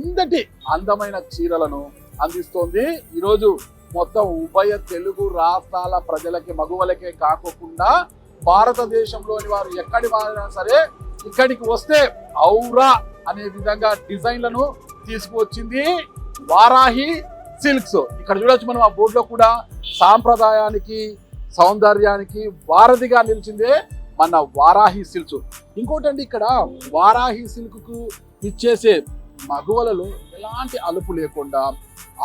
ఇంతటి అందమైన చీరలను అందిస్తోంది. ఈరోజు మొత్తం ఉభయ తెలుగు రాష్ట్రాల ప్రజలకి మగువలకే కాకుండా భారతదేశంలోని వారు ఎక్కడి వారైనా సరే ఇక్కడికి వస్తే ఔరా అనే విధంగా డిజైన్లను తీసుకువచ్చింది వారాహి సిల్క్స్. ఇక్కడ చూడొచ్చు మనం ఆ బోర్డులో కూడా సాంప్రదాయానికి సౌందర్యానికి వారధిగా నిలిచిందే మన వారాహి సిల్క్స్. ఇంకోటండి, ఇక్కడ వారాహి సిల్క్ కు ఇచ్చేసే మగువలలో ఎలాంటి అలుపు లేకుండా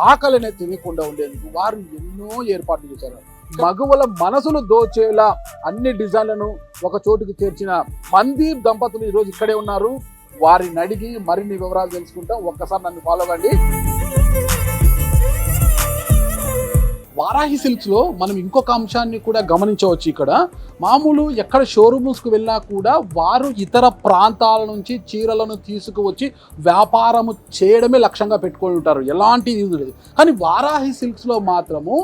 ఆకలినే తినకుండా ఉండేందుకు వారు ఎన్నో ఏర్పాట్లు చేశారు. మగువల మనసులు దోచేలా అన్ని డిజైన్లను ఒక చోటుకి చేర్చిన మందీప్ దంపతులు ఈరోజు ఇక్కడే ఉన్నారు. వారిని అడిగి మరిన్ని వివరాలు తెలుసుకుంటాం. ఒక్కసారి నన్ను ఫాలో అవ్వండి. వారాహి సిల్క్స్ లో మనం ఇంకొక అంశాన్ని కూడా గమనించవచ్చు. ఇక్కడ మామూలు ఎక్కడ షోరూమ్స్కి వెళ్ళినా కూడా వారు ఇతర ప్రాంతాల నుంచి చీరలను తీసుకువచ్చి వ్యాపారము చేయడమే లక్ష్యంగా పెట్టుకొని ఉంటారు, ఎలాంటి ఇది లేదు. కానీ వారాహి సిల్క్స్లో మాత్రము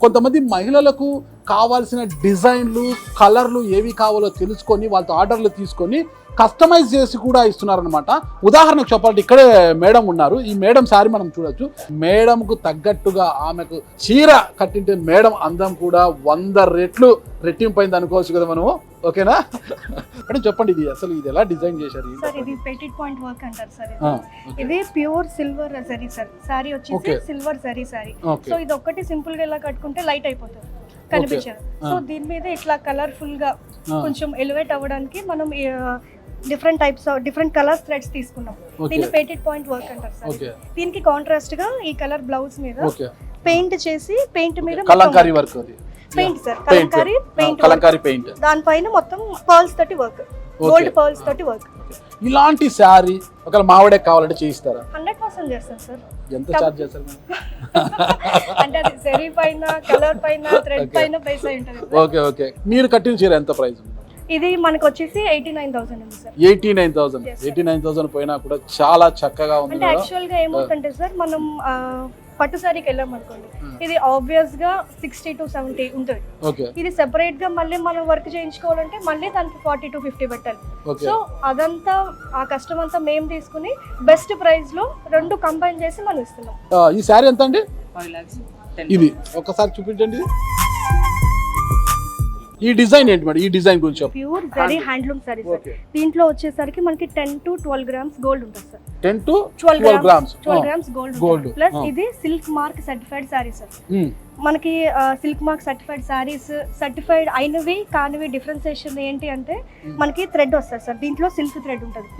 కొంతమంది మహిళలకు కావాల్సిన డిజైన్లు కలర్లు ఏవి కావాలో తెలుసుకొని వాళ్ళతో ఆర్డర్లు తీసుకొని కస్టమైజ్ చేసి కూడా ఇస్తున్నారనమాట. ఉదాహరణకు చెప్పాలంటే ఇక్కడే మేడం ఉన్నారు. ఈ మేడం సారీ మనం చూడొచ్చు. మేడంకు తగ్గట్టుగా ఆమెకు చీర కట్టింటే మేడం అందం కూడా 100 రెట్లు రెట్టింపైంది అనుకోవచ్చు కదా మనము. ఓకేనా? అంటే చెప్పండి, ఇది అసలు ఇది ఎలా డిజైన్ చేశారు? సార్ ఇది పెటిట్ పాయింట్ వర్క్ అంటారు సార్. ఇది pure silver zari sir. Sorry వచ్చేసి సిల్వర్ జరీ సారీ. సో ఇది ఒక్కటి సింపుల్ గా ఇలా కట్టుకుంటే లైట్ అయిపోతుంది, కనిపించదు. సో దీని మీద ఇట్లా కలర్ఫుల్ గా కొంచెం ఎలివేట్ అవ్వడానికి మనం డిఫరెంట్ కలర్స్ థ్రెడ్స్ తీసుకున్నాం. దీన్ని పెటిట్ పాయింట్ వర్క్ అంటారు సార్. దీనికి కాంట్రాస్ట్ గా ఈ కలర్ బ్లౌజ్ మీద పెయింట్ చేసి పెయింట్ మీద Kalamkari work, paint sir, Kalamkari paint, దానిపైన మొత్తం పర్ల్స్ తోటి వర్క్, గోల్డ్ పర్ల్స్ తోటి వర్క్. ఇలాంటి శారీ ఒకవేళ మావిడే కావాలంటే చేయిస్తారా? 100% చేస్తాను సార్. ఎంత చార్జ్ చేస్తారు? అంటే అది జరీ పైన, కలర్ పైన, థ్రెడ్ పైన ప్రైస్ అయి ఉంటుంది. Okay okay. మీరు కట్టిన చీర ఎంత ప్రైస్? ఇది మనకు వచ్చేసి 89,000 ఉంది సార్. 89,000 పోయినా కూడా చాలా చక్కగా ఉంది. అంటే యాక్చువల్ గా ఏమవుతుంటే సార్, మనం పట్టు సారీకి వెళ్ళాం అనుకోండి, ఇది ఆబ్వియస్ గా 60 to 70 ఉంటుంది. ఇది సెపరేట్ గా మళ్ళీ మనం వర్క్ చేయించుకోవాలంటే మళ్ళీ దానికి 40 to 50 పెట్టాలి. సో అదంతా ఆ కష్టం అంతా మేము తీసుకుని బెస్ట్ ప్రైస్ లో రెండు కంబైన్ చేసి మనం ఇస్తున్నాం. ఈ సారీ ఎంత అండి? 5 lakhs. ఇది ఒకసారి చూపించండి. ఈ డిజైన్ ఏంటి మేడం? ఈ డిజైన్ గురించి pure zari handloom sari sir. దీంట్లో వచ్చేసరికి మనకి 10 to 12 grams గోల్డ్ ఉంటుంది సార్. 10 to 12 grams గోల్డ్ ప్లస్ ఇది silk mark certified sari sir. మనకి silk mark certified saris, certified అయినవి కానివి డిఫరెన్సియేషన్ ఏంటి అంటే మనకి థ్రెడ్ వస్తుంది సార్. దీంట్లో సిల్క్ థ్రెడ్ ఉంటుంది.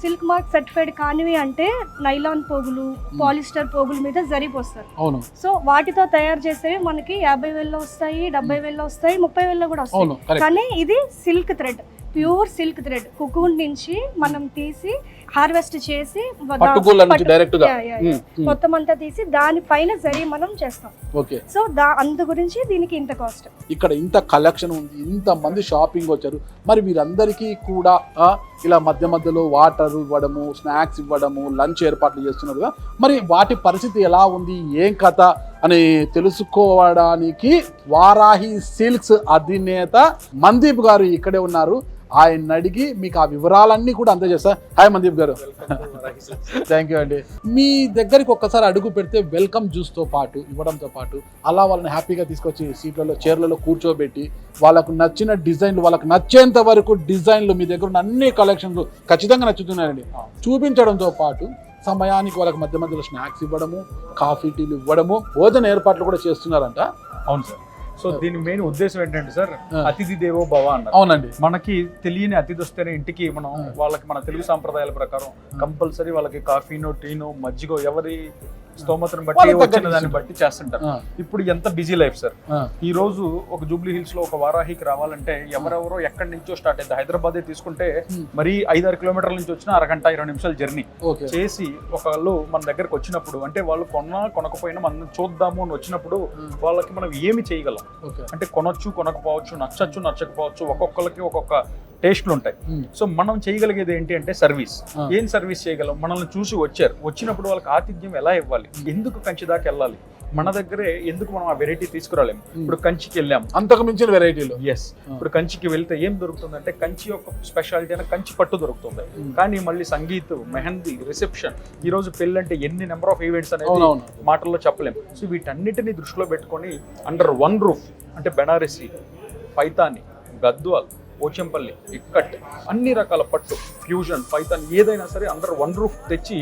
సిల్క్ మార్క్ సర్టిఫైడ్ కానివి అంటే నైలాన్ పోగులు, పాలిస్టర్ పోగుల మీద జరీ పోస్తారు. సో వాటితో తయారు చేసేవి మనకి 50,000 వస్తాయి, 70,000 వస్తాయి, 30,000 కూడా వస్తాయి. కానీ ఇది silk thread, pure silk thread cocoon నుంచి మనం తీసి హార్వెస్ట్ చేసి మొత్తం అంతా తీసి దానిపైన జరీ మనం చేస్తాం. సో అందు గురించి దీనికి ఇంత కాస్ట్. ఇక్కడ ఇంత కలెక్షన్ ఉంది, ఇంత మంది షాపింగ్ వచ్చారు. మరి వీరందరికీ కూడా ఇలా మధ్య మధ్యలో వాటర్ ఇవ్వడము, స్నాక్స్ ఇవ్వడము, లంచ్ ఏర్పాట్లు చేస్తున్నారు. మరి వాటి పరిస్థితి ఎలా ఉంది, ఏం కథ అని తెలుసుకోవడానికి వారాహి సిల్క్స్ అధినేత మందీప్ గారు ఇక్కడే ఉన్నారు. ఆయన అడిగి మీకు ఆ వివరాలన్నీ కూడా అందజేస్తా. హాయ్ మందీప్ గారు. థ్యాంక్ యూ అండి. మీ దగ్గరికి ఒక్కసారి అడుగు పెడితే వెల్కమ్ జ్యూస్తో పాటు ఇవ్వడంతో పాటు అలా వాళ్ళని హ్యాపీగా తీసుకొచ్చి సీట్లలో చైర్లలో కూర్చోబెట్టి వాళ్ళకు నచ్చిన డిజైన్లు, వాళ్ళకు నచ్చేంత వరకు డిజైన్లు, మీ దగ్గర ఉన్న అన్ని కలెక్షన్లు ఖచ్చితంగా నచ్చుతున్నాయండి చూపించడంతో పాటు సమయానికి వాళ్ళకి మధ్య మధ్యలో స్నాక్స్ ఇవ్వడము, కాఫీ టీలు ఇవ్వడము, భోజన ఏర్పాట్లు కూడా చేస్తున్నారంట. అవును సార్. సో దీని మెయిన్ ఉద్దేశం ఏంటంటే సార్, అతిథి దేవో భవ అన్నారు. అవునండి. మనకి తెలియని అతిథి వస్తేనే ఇంటికి మనం వాళ్ళకి మన తెలుగు సాంప్రదాయాల ప్రకారం కంపల్సరీ వాళ్ళకి కాఫీనో, టీనో, మజ్జిగో ఎవరి స్తోమతను బట్టి వచ్చిన దాన్ని బట్టి చేస్తుంటారు. ఇప్పుడు ఎంత బిజీ లైఫ్ సార్. ఈ రోజు ఒక జూబ్లీ హిల్స్ లో ఒక వారాహికి రావాలంటే ఎవరెవరో ఎక్కడి నుంచో స్టార్ట్ అయితే హైదరాబాద్ తీసుకుంటే మరి 5-6 కిలోమీటర్ల నుంచి వచ్చిన అరగంట 20 నిమిషాలు జర్నీ చేసి ఒకళ్ళు మన దగ్గరకు వచ్చినప్పుడు, అంటే వాళ్ళు కొనకపోయినా మనం చూద్దాము అని వచ్చినప్పుడు వాళ్ళకి మనం ఏమి చేయగలం అంటే కొనొచ్చు, కొనకపోవచ్చు, నచ్చచ్చు, నచ్చకపోవచ్చు, ఒక్కొక్కరికి ఒక్కొక్క టేస్ట్లు ఉంటాయి. సో మనం చేయగలిగేది ఏంటి అంటే సర్వీస్. ఏం సర్వీస్ చేయగలం? మనల్ని చూసి వచ్చినప్పుడు వాళ్ళకి ఆతిథ్యం ఎలా ఇవ్వాలి, ఎందుకు కంచి దాకా వెళ్ళాలి, మన దగ్గరే ఎందుకు మనం ఆ వెరైటీ తీసుకురాలేము? ఇప్పుడు కంచికి వెళ్ళాము, అంతకు మించిన వెరైటీలు. ఎస్. ఇప్పుడు కంచికి వెళ్తే ఏం దొరుకుతుందంటే కంచి యొక్క స్పెషాలిటీ అయినా కంచి పట్టు దొరుకుతుంది. కానీ మళ్ళీ సంగీత్, మెహందీ, రిసెప్షన్, ఈ రోజు పెళ్ళి అంటే ఎన్ని నెంబర్ ఆఫ్ ఈవెంట్స్ అనేది మాటల్లో చెప్పలేము. సో వీటన్నిటిని దృష్టిలో పెట్టుకొని అండర్ వన్ రూఫ్ అంటే బెనారసి, పైతాని, గద్వాల్, పోచంపల్లి, ఇక్కట్, అన్ని రకాల పట్టు, ఫ్యూజన్, పైతాన్ ఏదైనా సరే అందరూ వన్ రూఫ్ తెచ్చి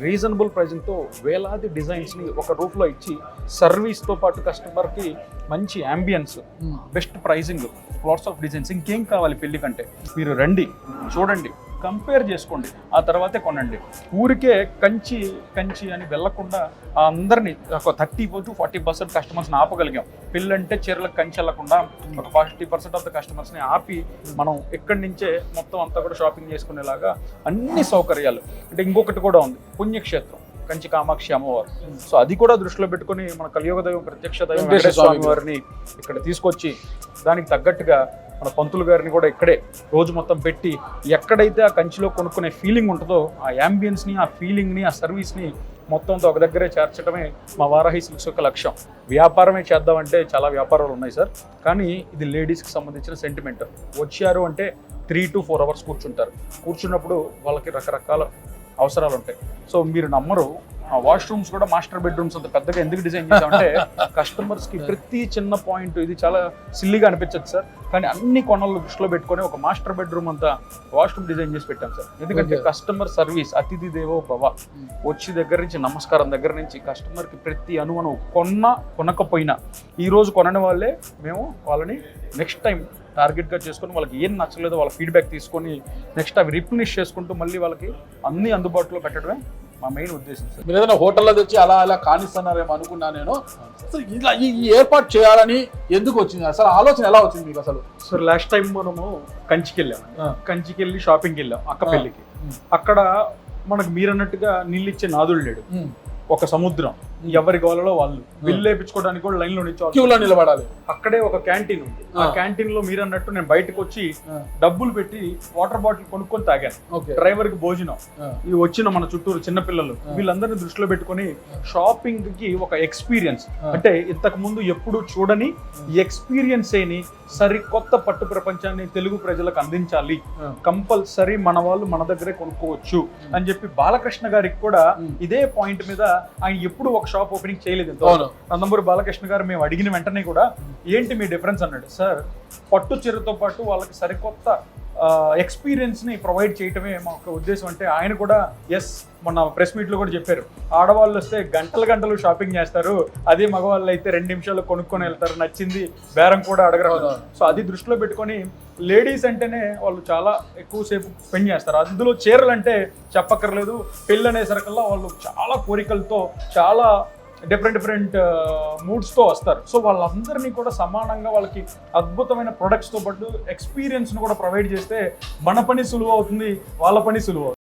రీజనబుల్ ప్రైజింగ్తో వేలాది డిజైన్స్ని ఒక రూఫ్లో ఇచ్చి సర్వీస్తో పాటు కస్టమర్కి మంచి ambience, best pricing, lots of designs. ఇంకేం కావాలి పెళ్లి కంటే? మీరు రండి, చూడండి, కంపేర్ చేసుకోండి, ఆ తర్వాతే కొనండి. ఊరికే కంచి కంచి అని వెళ్ళకుండా అందరినీ ఒక 30-40% కస్టమర్స్ని ఆపగలిగాం. పెళ్ళంటే చీరలకు కంచి వెళ్ళకుండా ఒక 40% ఆఫ్ ద కస్టమర్స్ని ఆపి మనం ఎక్కడి నుంచే మొత్తం అంతా కూడా షాపింగ్ చేసుకునేలాగా అన్ని సౌకర్యాలు. అంటే ఇంకొకటి కూడా ఉంది, పుణ్యక్షేత్రం కంచి కామాక్షి అమ్మవారు. సో అది కూడా దృష్టిలో పెట్టుకుని మన కలియుగ దైవం, ప్రత్యక్ష దైవం వెంకటేశ్వర స్వామి వారిని ఇక్కడ తీసుకొచ్చి దానికి తగ్గట్టుగా మన పంతులు గారిని కూడా ఇక్కడే రోజు మొత్తం పెట్టి ఎక్కడైతే ఆ కంచిలో కొనుక్కునే ఫీలింగ్ ఉంటుందో ఆ యాంబియన్స్ని, ఆ ఫీలింగ్ని, ఆ సర్వీస్ని మొత్తంతో ఒక దగ్గరే చేర్చడమే మా వారాహి సిల్క్స్ యొక్క లక్ష్యం. వ్యాపారమే చేద్దామంటే చాలా వ్యాపారాలు ఉన్నాయి సార్, కానీ ఇది లేడీస్కి సంబంధించిన సెంటిమెంట్. వచ్చారు అంటే 3 to 4 hours కూర్చుంటారు. కూర్చున్నప్పుడు వాళ్ళకి రకరకాల అవసరాలు ఉంటాయి. సో మీరు నమ్మరు, ఆ వాష్రూమ్స్ కూడా మాస్టర్ బెడ్రూమ్స్ అంత పెద్దగా ఎందుకు డిజైన్ చేసామంటే కస్టమర్స్కి ప్రతి చిన్న పాయింట్, ఇది చాలా సిల్లీగా అనిపించదు సార్, కానీ అన్ని కొనలు దృష్టిలో పెట్టుకొని ఒక మాస్టర్ బెడ్రూమ్ అంతా వాష్రూమ్ డిజైన్ చేసి పెట్టాం సార్. ఎందుకంటే కస్టమర్ సర్వీస్, అతిథి దేవో భవ, వచ్చి దగ్గర నుంచి నమస్కారం దగ్గర నుంచి కస్టమర్కి ప్రతి అనువను కొనకపోయినా ఈరోజు కొనని వాళ్ళే మేము వాళ్ళని నెక్స్ట్ టైం టార్గెట్గా చేసుకొని వాళ్ళకి ఏం నచ్చలేదో వాళ్ళ ఫీడ్బ్యాక్ తీసుకొని నెక్స్ట్ అవి రిప్లినిష్ చేసుకుంటూ మళ్ళీ వాళ్ళకి అన్ని అందుబాటులో పెట్టడమే మా మెయిన్ ఉద్దేశం సార్. మీరు ఏదైనా హోటల్లో తెచ్చి అలా కానిస్తున్నారేమో అనుకున్నా నేను. అసలు ఇలా ఈ ఏర్పాటు చేయాలని ఎందుకు వచ్చింది అసలు, ఆలోచన ఎలా వచ్చింది మీకు అసలు? సో లాస్ట్ టైం మనము కంచికి వెళ్ళి షాపింగ్కి వెళ్ళాం అక్క పెళ్ళికి. అక్కడ మనకు మీరన్నట్టుగా నీళ్ళు ఇచ్చే నాదుడు లేడు, ఒక సముద్రం, ఎవరి గోలలో వాళ్ళు బిల్లు వేయించుకోవడానికి కూడా లైన్ లో క్యూలో నిలబడాలి. అక్కడే ఒక క్యాంటీన్ ఉంది, ఆ క్యాంటీన్ లో మీరు అన్నట్టు నేను బయటకు వచ్చి డబ్బులు పెట్టి వాటర్ బాటిల్ కొనుక్కొని తాగాను. డ్రైవర్ కి భోజనం, ఈ వచ్చిన మన చుట్టూరు చిన్నపిల్లలు వీళ్ళందరినీ దృష్టిలో పెట్టుకొని షాపింగ్ కి ఒక ఎక్స్పీరియన్స్, అంటే ఇంతకు ముందు ఎప్పుడు చూడని ఎక్స్పీరియన్స్ అయిన సరికొత్త పట్టు ప్రపంచాన్ని తెలుగు ప్రజలకు అందించాలి, కంపల్సరీ మన వాళ్ళు మన దగ్గరే కొనుక్కోవచ్చు అని చెప్పి బాలకృష్ణ గారికి కూడా ఇదే పాయింట్ మీద ఆయన ఎప్పుడు ఒక షాప్ ఓపెనింగ్ చేయలేదు. నందమూరి బాలకృష్ణ గారు మేము అడిగిన వెంటనే కూడా ఏంటి మీ డిఫరెన్స్ అన్నాడు. సార్, పట్టు చీరతో పాటు వాళ్ళకి సరికొత్త ఎక్స్పీరియన్స్ని ప్రొవైడ్ చేయటమే మా ఒక ఉద్దేశం. అంటే ఆయన కూడా ఎస్, మొన్న ప్రెస్ మీట్లో కూడా చెప్పారు, ఆడవాళ్ళు వస్తే గంటలు షాపింగ్ చేస్తారు, అదే మగవాళ్ళు అయితే 2 నిమిషాలు కొనుక్కొని వెళ్తారు, నచ్చింది బేరం కూడా అడగరాదు. సో అది దృష్టిలో పెట్టుకొని లేడీస్ అంటేనే వాళ్ళు చాలా ఎక్కువసేపు స్పెండ్ చేస్తారు. అందులో చీరలు అంటే చెప్పక్కర్లేదు. పెళ్ళి అనేసరికల్లా వాళ్ళు చాలా కోరికలతో, చాలా డిఫరెంట్ మూడ్స్తో వస్తారు. సో వాళ్ళందరినీ కూడా సమానంగా వాళ్ళకి అద్భుతమైన ప్రొడక్ట్స్తో పాటు ఎక్స్పీరియన్స్ను కూడా ప్రొవైడ్ చేస్తే మన పని సులువు అవుతుంది, వాళ్ళ పని సులువు అవుతుంది.